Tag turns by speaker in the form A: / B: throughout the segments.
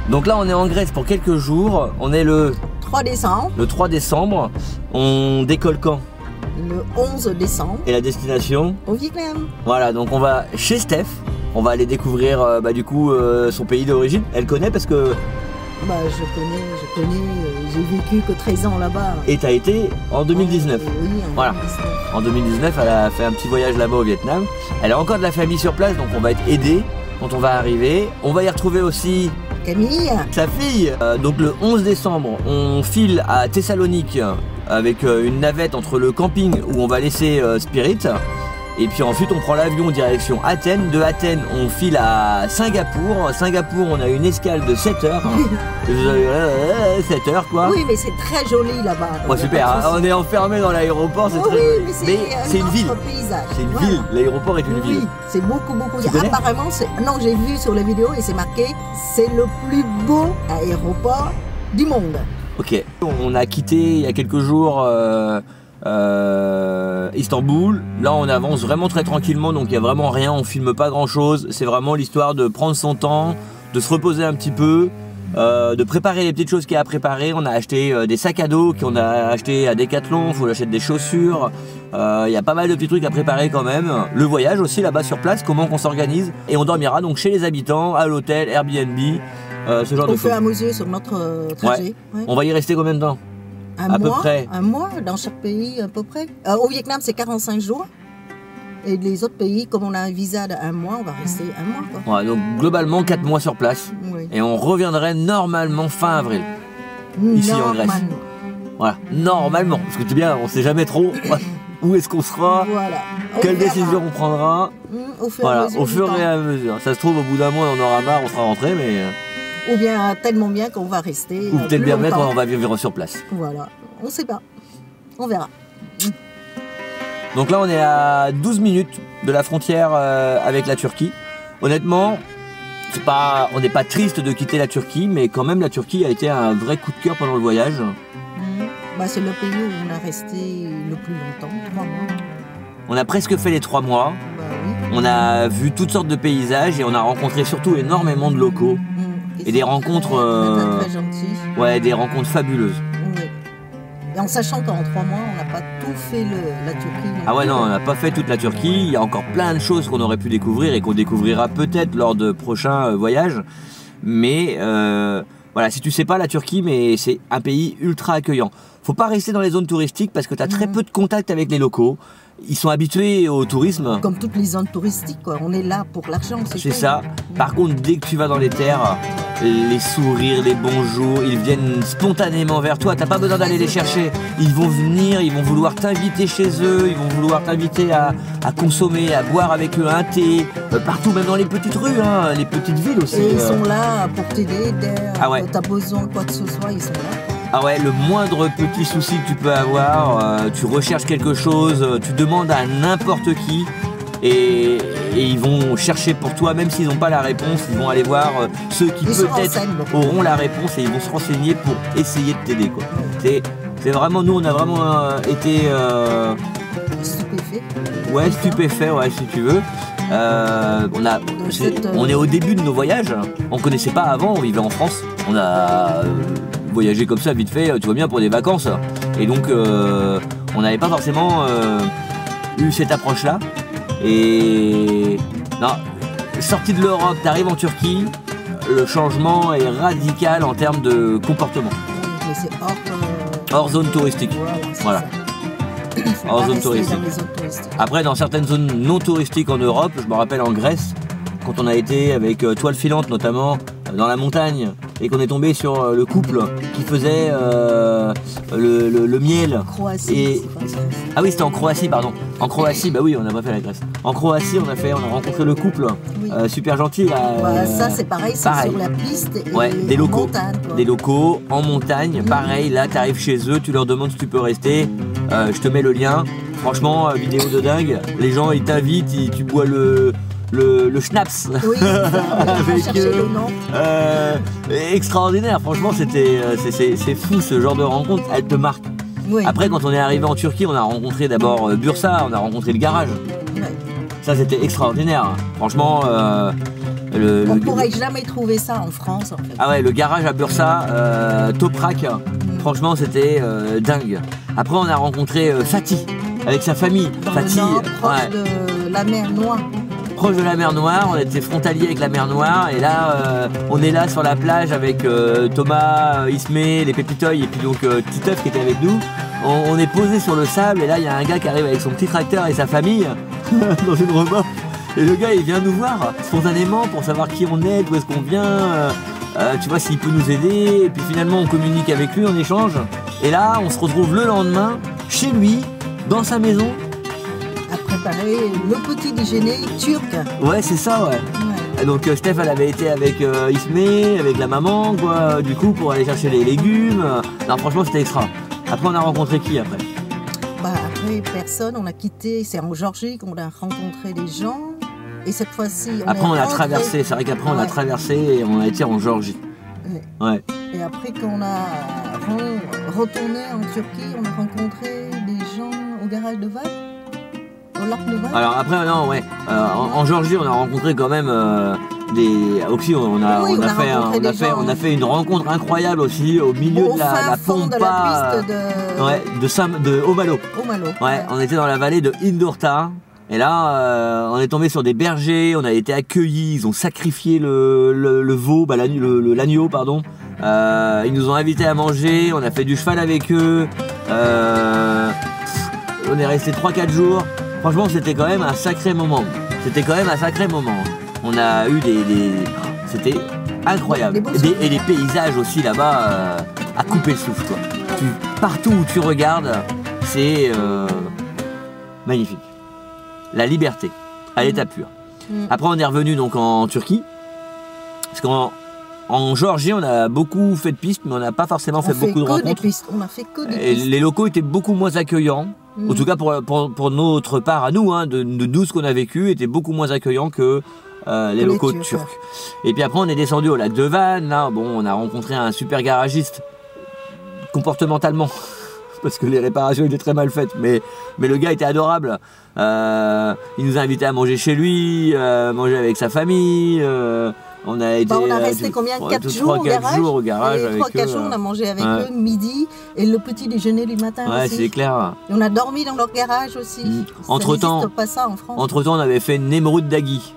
A: Donc là on est en Grèce pour quelques jours, on est le
B: 3 décembre.
A: Le 3 décembre, on décolle quand?
B: Le 11 décembre.
A: Et la destination?
B: Au Vietnam.
A: Voilà, donc on va chez Steph, on va aller découvrir du coup son pays d'origine. Elle connaît parce que...
B: Bah je connais, j'ai vécu que 13 ans là-bas.
A: Et t'as été en 2019.
B: Oui, en
A: voilà.
B: 2019.
A: En 2019, elle a fait un petit voyage là-bas au Vietnam. Elle a encore de la famille sur place, donc on va être aidé quand on va arriver. On va y retrouver aussi...
B: Camille,
A: sa fille. Donc le 11 décembre, on file à Thessalonique avec une navette entre le camping où on va laisser Spirit. Et puis ensuite on prend l'avion direction Athènes. De Athènes on file à Singapour. Singapour on a une escale de 7 heures. 7 heures quoi.
B: Oui mais c'est très joli là-bas.
A: Ouais, super, on est enfermé dans l'aéroport, c'est très joli.
B: Mais
A: c'est une ville.
B: Paysage.
A: C'est une ville, l'aéroport est une ville.
B: Oui, c'est beaucoup.
A: Tu
B: Apparemment, non, j'ai vu sur les vidéos et c'est marqué, c'est le plus beau aéroport du monde.
A: Ok, on a quitté il y a quelques jours Istanbul. Là on avance vraiment très tranquillement, donc il n'y a vraiment rien, on filme pas grand chose. C'est vraiment l'histoire de prendre son temps, de se reposer un petit peu, de préparer les petites choses qu'il y a à préparer. On a acheté des sacs à dos qu'on a acheté à Decathlon, il faut acheter des chaussures. Il y a pas mal de petits trucs à préparer quand même. Le voyage aussi là-bas sur place, comment qu'on s'organise. Et on dormira donc chez les habitants, à l'hôtel, Airbnb, ce genre de choses.
B: On fait un musée sur notre trajet. Ouais.
A: On va y rester combien de temps?
B: À peu près. Un mois dans chaque pays à peu près. Au Vietnam c'est 45 jours. Et les autres pays, comme on a un visa d'un mois, on va rester un mois. Quoi.
A: Ouais, donc globalement 4 mois sur place.
B: Oui.
A: Et on reviendrait normalement fin avril. Ici en Grèce. Voilà, normalement. Parce que tu sais bien, on sait jamais trop où est-ce qu'on sera,
B: voilà.
A: quelle décision on prendra.
B: Au fur
A: et à mesure. Ça se trouve, au bout d'un mois, on aura marre, on sera rentré, mais...
B: Ou bien tellement bien qu'on va rester.
A: Ou peut-être bien qu'on va vivre sur place.
B: Voilà, on sait pas. On verra.
A: Donc là on est à 12 minutes de la frontière avec la Turquie. Honnêtement, on n'est pas triste de quitter la Turquie, mais quand même la Turquie a été un vrai coup de cœur pendant le voyage.
B: Bah, c'est le pays où on a resté le plus longtemps, 3 mois.
A: On a presque fait les 3 mois.
B: Bah, oui.
A: On a vu toutes sortes de paysages et on a rencontré surtout énormément de locaux. Et des rencontres...
B: très gentils.
A: Ouais, des rencontres fabuleuses.
B: Oui. Et en sachant qu'en 3 mois, on n'a pas tout fait la Turquie.
A: Ah ouais, non, on n'a pas fait toute la Turquie. Il y a encore plein de choses qu'on aurait pu découvrir et qu'on découvrira peut-être lors de prochains voyages. Mais voilà, si tu sais pas la Turquie, mais c'est un pays ultra accueillant. Faut pas rester dans les zones touristiques parce que tu as très peu de contact avec les locaux. Ils sont habitués au tourisme.
B: Comme toutes les zones touristiques, quoi. On est là pour l'argent.
A: C'est ça. Par contre, dès que tu vas dans les terres, les sourires, les bonjours, ils viennent spontanément vers toi. T'as pas besoin d'aller les chercher. Ils vont venir, ils vont vouloir t'inviter chez eux, ils vont vouloir t'inviter à consommer, à boire avec eux un thé. Partout, même dans les petites rues, hein, les petites villes aussi.
B: Et ils sont là pour t'aider.
A: Ah ouais.
B: T'as besoin de quoi que ce soit, ils sont là.
A: Ah ouais, le moindre petit souci que tu peux avoir, tu recherches quelque chose, tu demandes à n'importe qui et ils vont chercher pour toi, même s'ils n'ont pas la réponse, ils vont aller voir ceux qui peut-être auront la réponse et ils vont se renseigner pour essayer de t'aider, quoi. C'est vraiment, nous on a vraiment été...
B: Stupéfait.
A: Ouais, stupéfait, ouais, si tu veux. On est au début de nos voyages, on connaissait pas avant, on vivait en France, on a... voyager comme ça vite fait, tu vois bien, pour des vacances. Et donc on n'avait pas forcément eu cette approche là. Et non, sorti de l'Europe, t'arrives en Turquie, le changement est radical en termes de comportement.
B: Mais c'est
A: hors zone touristique. Voilà. Hors zone touristique. Après, dans certaines zones non touristiques en Europe, je me rappelle en Grèce, quand on a été avec toile filante notamment, dans la montagne, et qu'on est tombé sur le couple qui faisait le miel.
B: Croatie.
A: Ah oui, c'était en Croatie, pardon. En Croatie, bah oui, on n'a pas fait la Grèce. En Croatie, on a rencontré le couple, super gentil. Là,
B: ça c'est pareil, c'est sur la piste et
A: des locaux,
B: montagne,
A: des locaux en montagne. Pareil, là, tu arrives chez eux, tu leur demandes si tu peux rester. Je te mets le lien. Franchement, vidéo de dingue. Les gens, ils t'invitent, tu bois le schnapps.
B: Oui, avec le nom.
A: Extraordinaire. Franchement, c'est fou ce genre de rencontre. Elle te marque.
B: Oui.
A: Après, quand on est arrivé en Turquie, on a rencontré d'abord Bursa, on a rencontré le garage.
B: Oui.
A: Ça, c'était extraordinaire. Franchement,
B: on ne pourrait jamais trouver ça en France. En fait.
A: Ah ouais, le garage à Bursa, Toprak. Franchement, c'était dingue. Après, on a rencontré Fatih avec sa famille. Fatih,
B: proche de la mer Noire.
A: Proche de la mer Noire, on était frontalier avec la mer Noire et là on est là sur la plage avec Thomas, Ismé, les Pépitoy et puis donc Titeuf qui était avec nous. On est posé sur le sable et là il y a un gars qui arrive avec son petit tracteur et sa famille dans une remorque et le gars il vient nous voir spontanément pour savoir qui on est, d'où est-ce qu'on vient, tu vois s'il peut nous aider et puis finalement on communique avec lui, on échange et là on se retrouve le lendemain chez lui, dans sa maison.
B: Préparer le petit déjeuner turc.
A: Ouais, c'est ça, ouais. Donc Steph, elle avait été avec Ismé, avec la maman, quoi, du coup, pour aller chercher les légumes. Non, franchement, c'était extra. Après, on a rencontré qui après?
B: Après, personne. On a quitté. C'est en Géorgie qu'on a rencontré des gens. Et cette fois-ci,
A: après, on a traversé. C'est vrai qu'après, on a traversé et on a été en Géorgie. Ouais.
B: Et après, quand on a retourné en Turquie, on a rencontré des gens au garage de Val.
A: Alors après non ouais en Géorgie on a rencontré quand même aussi on a fait une rencontre incroyable aussi au milieu de la pampa de Omalo. Ouais, on était dans la vallée de Indurta et là on est tombé sur des bergers, on a été accueillis, ils ont sacrifié le veau, l'agneau pardon. Ils nous ont invités à manger, on a fait du cheval avec eux, on est resté 3-4 jours. Franchement, c'était quand même un sacré moment. On a eu c'était incroyable. Et les paysages aussi là-bas à couper le souffle, quoi. Partout où tu regardes, c'est magnifique. La liberté, à l'état pur. Après, on est revenu donc en Turquie. Parce qu'en Géorgie, on a beaucoup fait de pistes, mais on n'a pas forcément fait beaucoup de rencontres.
B: On a fait que des pistes.
A: Les locaux étaient beaucoup moins accueillants. En tout cas pour notre part à nous, de nous ce qu'on a vécu, était beaucoup moins accueillant que les locaux turcs. Et puis après on est descendu au lac de Van, là bon on a rencontré un super garagiste comportementalement parce que les réparations étaient très mal faites, mais le gars était adorable. Il nous a invités à manger chez lui, manger avec sa famille. On a
B: resté combien 4 jours au garage. Et 3-4 jours, on a mangé avec eux midi et le petit déjeuner du matin aussi.
A: Ouais, c'est clair.
B: Et on a dormi dans leur garage aussi.
A: Entre-temps,
B: pas ça en France.
A: Entre-temps, on avait fait Nemrut Dagui.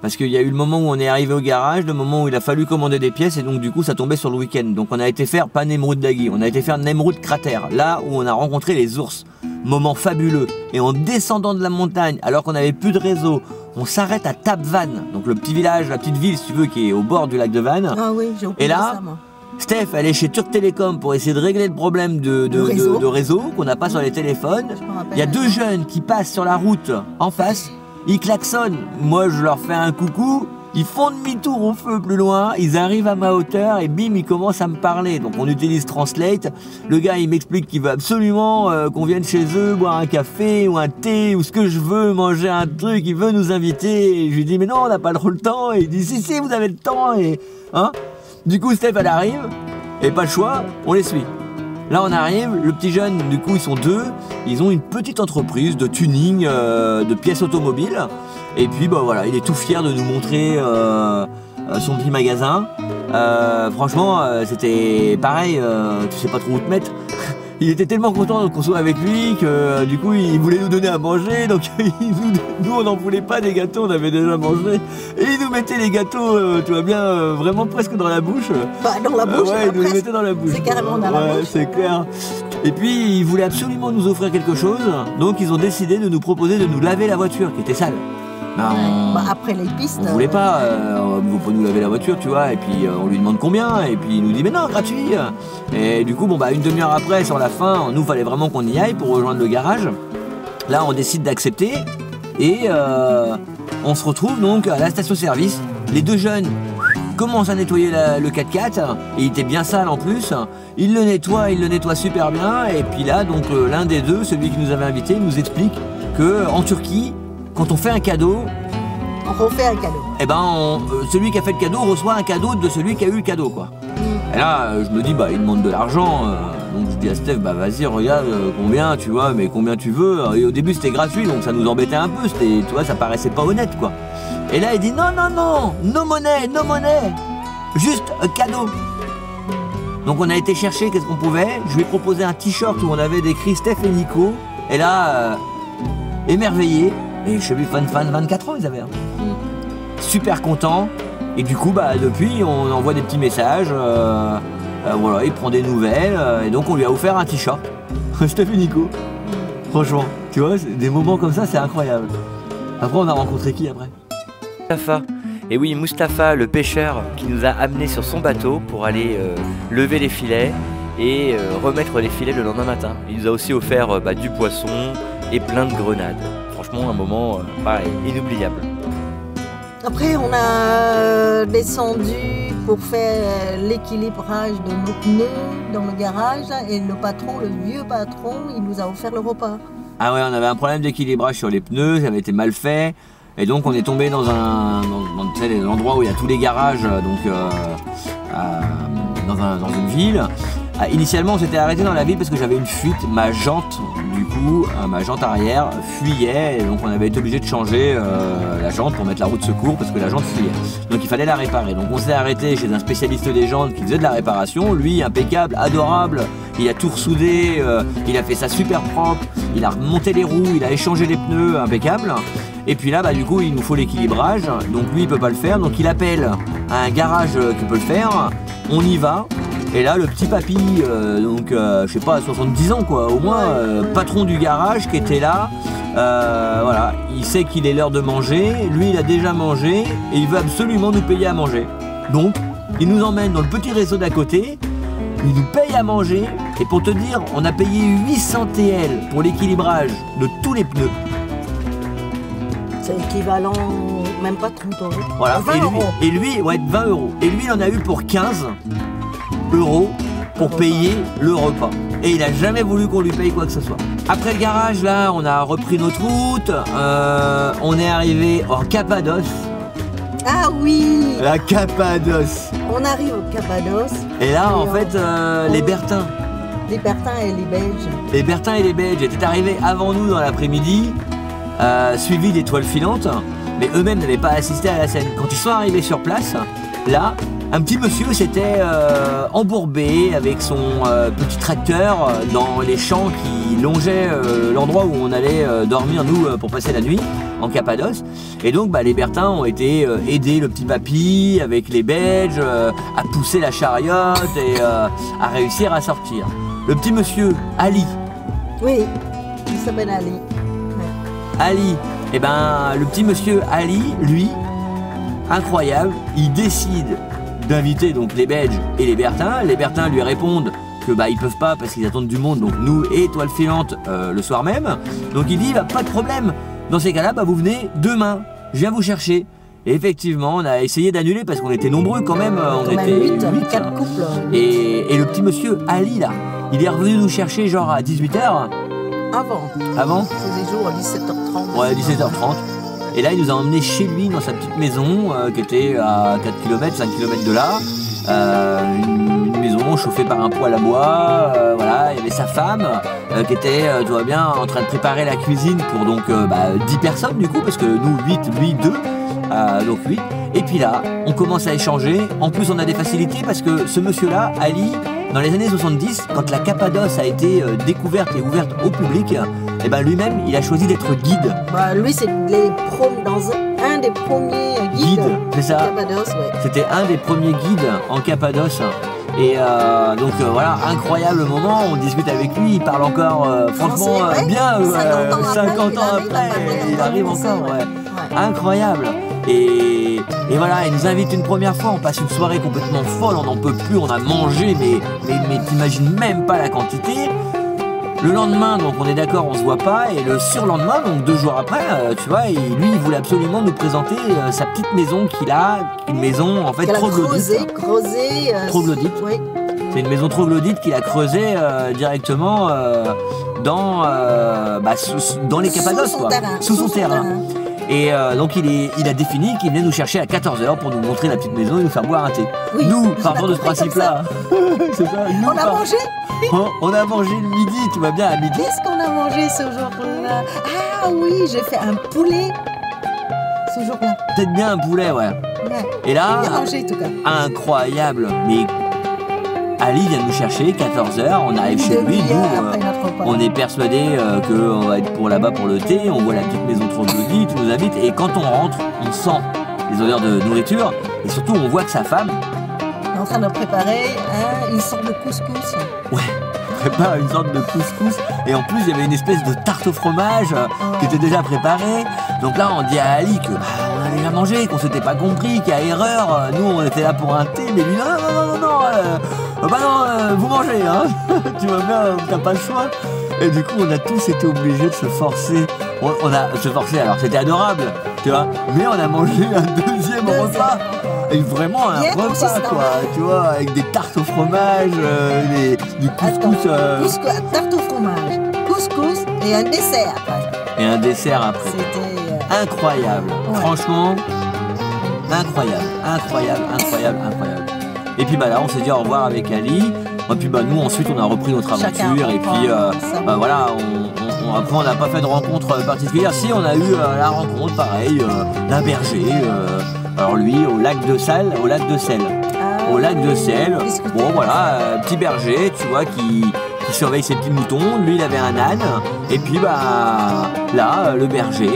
A: Parce qu'il y a eu le moment où on est arrivé au garage, le moment où il a fallu commander des pièces et donc du coup ça tombait sur le week-end. Donc on a été faire, pas Nemrut Dagui, on a été faire Nemrut Cratère, là où on a rencontré les ours. Moment fabuleux. Et en descendant de la montagne, alors qu'on n'avait plus de réseau, on s'arrête à Tapvan, donc le petit village, la petite ville si tu veux, qui est au bord du lac de Van.
B: Ah oui, j'ai oublié ça moi.
A: Steph, elle est chez Turk Telecom pour essayer de régler le problème de réseau qu'on n'a pas sur les téléphones. Il y a 2 jeunes qui passent sur la route en face. Ils klaxonnent, moi je leur fais un coucou, ils font demi-tour au feu plus loin, ils arrivent à ma hauteur et bim, ils commencent à me parler. Donc on utilise Translate, le gars il m'explique qu'il veut absolument qu'on vienne chez eux boire un café ou un thé ou ce que je veux, manger un truc, il veut nous inviter. Et je lui dis mais non, on n'a pas trop le temps, et il dit si vous avez le temps. Et du coup Steph elle arrive et pas le choix, on les suit. Là on arrive, le petit jeune, du coup ils sont 2, ils ont une petite entreprise de tuning, de pièces automobiles. Et puis bah voilà, il est tout fier de nous montrer son petit magasin. Franchement c'était pareil, tu sais pas trop où te mettre. Il était tellement content qu'on soit avec lui que du coup il voulait nous donner à manger, donc nous on n'en voulait pas des gâteaux, on avait déjà mangé. Et il nous mettait les gâteaux, tu vois bien, vraiment presque dans la bouche.
B: Dans la bouche.
A: Ouais, il nous les mettait dans la bouche.
B: C'est carrément dans la bouche.
A: C'est clair. Et puis ils voulaient absolument nous offrir quelque chose, donc ils ont décidé de nous proposer de nous laver la voiture qui était sale.
B: Après les pistes.
A: On voulait pas, pour nous laver la voiture, tu vois, et puis on lui demande combien, et puis il nous dit mais non, gratuit. Et du coup, bon une demi-heure après, sur la fin, nous fallait vraiment qu'on y aille pour rejoindre le garage. Là, on décide d'accepter, et on se retrouve donc à la station-service. Les deux jeunes commencent à nettoyer le 4x4, et il était bien sale en plus. Ils le nettoient super bien, et puis là, donc l'un des deux, celui qui nous avait invités, nous explique que en Turquie, quand on fait un cadeau,
B: on refait un cadeau.
A: Et celui qui a fait le cadeau reçoit un cadeau de celui qui a eu le cadeau, quoi. Et là, je me dis, il demande de l'argent. Donc je dis à Steph, vas-y, regarde combien, tu vois, mais combien tu veux. Et au début, c'était gratuit, donc ça nous embêtait un peu. Tu vois, ça paraissait pas honnête, quoi. Et là, il dit, non, no monnaie, juste un cadeau. Donc on a été chercher, qu'est-ce qu'on pouvait. Je lui ai proposé un t-shirt où on avait décrit Steph et Nico. Et là, émerveillé. Et je suis 24 ans, ils avaient. Super content. Et du coup, depuis, on envoie des petits messages. Voilà, il prend des nouvelles. Et donc, on lui a offert un t-shirt. Steph et Nico. Franchement, tu vois, des moments comme ça, c'est incroyable. Après, on a rencontré qui après?
C: Mustapha. Et oui, Mustapha, le pêcheur, qui nous a amenés sur son bateau pour aller lever les filets et remettre les filets le lendemain matin. Il nous a aussi offert du poisson et plein de grenades. Franchement, un moment pareil, inoubliable.
B: Après, on a descendu pour faire l'équilibrage de nos pneus dans le garage, et le vieux patron, il nous a offert le repas.
A: Ah ouais, on avait un problème d'équilibrage sur les pneus, ça avait été mal fait, et donc on est tombé dans l'endroit où il y a tous les garages, dans une ville. Initialement, on s'était arrêté dans la ville parce que j'avais une fuite, ma jante arrière fuyait, et donc on avait été obligé de changer la jante pour mettre la roue de secours parce que la jante fuyait. Donc il fallait la réparer. Donc on s'est arrêté chez un spécialiste des jantes qui faisait de la réparation. Lui, impeccable, adorable, il a tout ressoudé, il a fait ça super propre, il a remonté les roues, il a échangé les pneus, impeccable. Et puis là, du coup, il nous faut l'équilibrage. Donc lui, il peut pas le faire, donc il appelle un garage qui peut le faire. On y va. Et là, le petit papy, je sais pas, 70 ans quoi, au moins, patron du garage qui était là, voilà, il sait qu'il est l'heure de manger, lui il a déjà mangé, et il veut absolument nous payer à manger. Donc, il nous emmène dans le petit réseau d'à côté, il nous paye à manger, et pour te dire, on a payé 800 TL pour l'équilibrage de tous les pneus.
B: C'est équivalent, même pas 30 €.
A: Voilà,
B: 20 €.
A: Et lui, 20 €. Et lui, il en a eu pour 15 € pour payer le repas. Et il a jamais voulu qu'on lui paye quoi que ce soit. Après le garage, là, on a repris notre route. On est arrivé en Cappadoce.
B: Ah oui!
A: La Cappadoce.
B: On arrive au Cappadoce.
A: Et là, en fait, les Bertins.
B: Les Bertins et les Belges.
A: Les Bertins et les Belges étaient arrivés avant nous dans l'après-midi, suivis d'étoiles filantes, mais eux-mêmes n'avaient pas assisté à la scène. Quand ils sont arrivés sur place, là, un petit monsieur s'était embourbé avec son petit tracteur dans les champs qui longeaient l'endroit où on allait dormir, nous, pour passer la nuit, en Cappadoce. Et donc, les Bertins ont été aider le petit papy avec les Belges à pousser la chariote et à réussir à sortir. Le petit monsieur, Ali.
B: Oui, il s'appelle Ali.
A: Ouais. Ali, le petit monsieur Ali, lui, incroyable, il décide d'inviter donc les Belges et les Bertins. Les Bertins lui répondent que ils peuvent pas parce qu'ils attendent du monde, donc nous et Étoile Filante le soir même. Donc il dit pas de problème. Dans ces cas-là, vous venez demain, je viens vous chercher. Et effectivement, on a essayé d'annuler parce qu'on était nombreux quand même. On était 8,
B: 4 couples.
A: Et le petit monsieur Ali là, il est revenu nous chercher genre à 18h. Avant
B: C'est des jours à 17h30.
A: Ouais, 17h30. Et là, il nous a emmenés chez lui, dans sa petite maison, qui était à 4 km, 5 km de là. Une maison chauffée par un poêle à bois. Voilà, il y avait sa femme qui était, tu vois bien, en train de préparer la cuisine pour donc 10 personnes du coup, parce que nous 8, lui 2, donc 8. Et puis là, on commence à échanger. En plus, on a des facilités parce que ce monsieur-là, Ali, dans les années 70, quand la Cappadoce a été découverte et ouverte au public, lui-même, il a choisi d'être guide.
B: Lui, c'est dans un des premiers guides.
A: C'est ça.
B: Cappadoce, ouais.
A: C'était un des premiers guides en Cappadoce. Et voilà, incroyable moment. On discute avec lui, il parle encore franchement bien.
B: 50 ans après,
A: il arrive encore. Ouais. incroyable. Et voilà, il nous invite une première fois, on passe une soirée complètement folle, on n'en peut plus, on a mangé, mais t'imagines même pas la quantité. Le lendemain, donc on est d'accord, on se voit pas, et le surlendemain, donc 2 jours après, tu vois, lui il voulait absolument nous présenter sa petite maison qu'il a, une maison en fait troglodyte. Troglodyte.
B: Oui.
A: C'est une maison troglodyte qu'il a creusée directement dans les Cappadoces, quoi, sous son terrain. Et donc il a défini qu'il venait nous chercher à 14h pour nous montrer la petite maison et nous faire boire un thé. Oui, nous, partons de ce principe-là. C'est ça, nous,
B: on a mangé.
A: On a mangé le midi, tu vois bien, à midi.
B: Qu'est-ce qu'on a mangé ce jour-là? Ah oui, j'ai fait un poulet ce jour-là.
A: Peut-être bien un poulet, ouais. Et là,
B: bien mangé, en tout cas.
A: Incroyable. Mais Ali vient nous chercher, 14h, on arrive chez lui, nous, on est persuadé qu'on va être pour là-bas pour le thé, on voit la petite maison troglodyte, tu nous invites, et quand on rentre, on sent les odeurs de nourriture, et surtout on voit que sa femme
B: est en train de préparer une sorte de couscous.
A: Ouais, on prépare une sorte de couscous, et en plus il y avait une espèce de tarte au fromage qui était déjà préparée, donc là on dit à Ali que on a déjà mangé, qu'on s'était pas compris, qu'il y a erreur, nous on était là pour un thé, mais lui non, vous mangez, hein. Tu vois bien, t'as pas le choix. Et du coup, on a tous été obligés de se forcer. On a se forcer, alors c'était adorable, tu vois. Mais on a mangé un deuxième repas. Et vraiment un repas, quoi. Tu vois, avec des tartes au fromage, du couscous.
B: Tarte au fromage, couscous et un dessert après.
A: Et un dessert après.
B: C'était
A: incroyable. Ouais. Franchement, incroyable. Et puis là on s'est dit au revoir avec Ali. Et puis nous ensuite on a repris notre aventure. Et puis voilà, après on n'a pas fait de rencontre particulière. Si, on a eu la rencontre pareil d'un berger. Alors lui au lac de Sel. Au lac de Sel. Bon voilà, petit berger, tu vois, qui surveille ses petits moutons. Lui il avait un âne. Et puis là le berger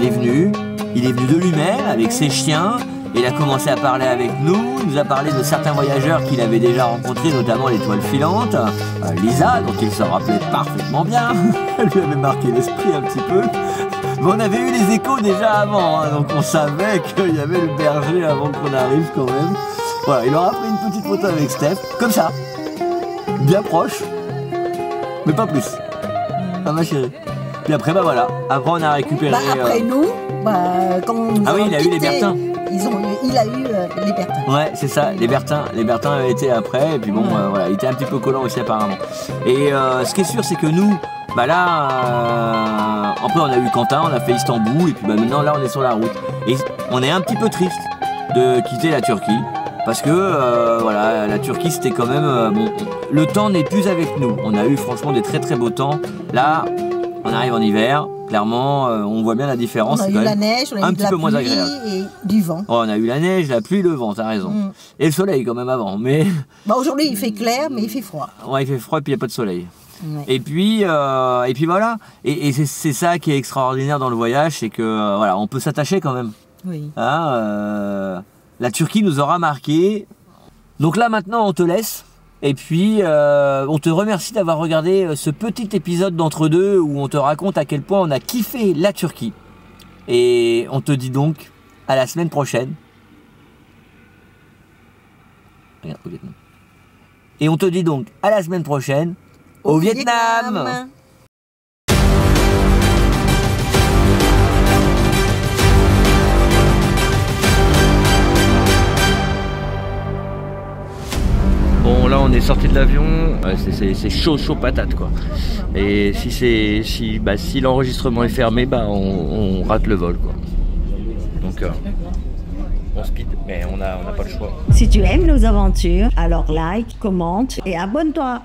A: il est venu de lui-même avec ses chiens. Il a commencé à parler avec nous, il nous a parlé de certains voyageurs qu'il avait déjà rencontrés, notamment l'étoile filante, Lisa, dont il se rappelait parfaitement bien, elle lui avait marqué l'esprit un petit peu. Mais on avait eu les échos déjà avant, donc on savait qu'il y avait le berger avant qu'on arrive quand même. Voilà, il aura pris une petite photo avec Steph, comme ça, bien proche, mais pas plus. Ah ma chérie. Puis après, voilà, après on a récupéré...
B: après nous, quand on nous
A: il a eu les Bertins.
B: Il a eu les Bertins.
A: Ouais, c'est ça, les Bertins avaient été après, et puis bon, voilà, il était un petit peu collant aussi apparemment. Et ce qui est sûr, c'est que nous, après on a eu Quentin, on a fait Istanbul, et puis maintenant là on est sur la route. Et on est un petit peu triste de quitter la Turquie, parce que voilà, la Turquie c'était quand même... le temps n'est plus avec nous, on a eu franchement des très très beaux temps. Là, on arrive en hiver. Clairement, on voit bien la différence.
B: On a eu la neige, on a eu de la pluie et du vent.
A: Oh, on a eu la neige, la pluie, le vent, t'as raison. Et le soleil quand même avant. Mais
B: aujourd'hui, il fait clair, mais il fait froid.
A: Ouais, il fait froid et puis il n'y a pas de soleil. Ouais. Et puis voilà. Et c'est ça qui est extraordinaire dans le voyage, c'est que voilà, on peut s'attacher quand même.
B: Oui.
A: La Turquie nous aura marqué. Donc là maintenant, on te laisse. Et puis, on te remercie d'avoir regardé ce petit épisode d'entre-deux où on te raconte à quel point on a kiffé la Turquie. Et on te dit donc à la semaine prochaine. Regarde, au Vietnam. Et on te dit donc à la semaine prochaine au Vietnam. Bon, là on est sorti de l'avion, c'est chaud patate quoi. Et si l'enregistrement est fermé, on rate le vol quoi. Donc on speed, mais on n'a pas le choix.
D: Si tu aimes nos aventures, alors like, commente et abonne-toi.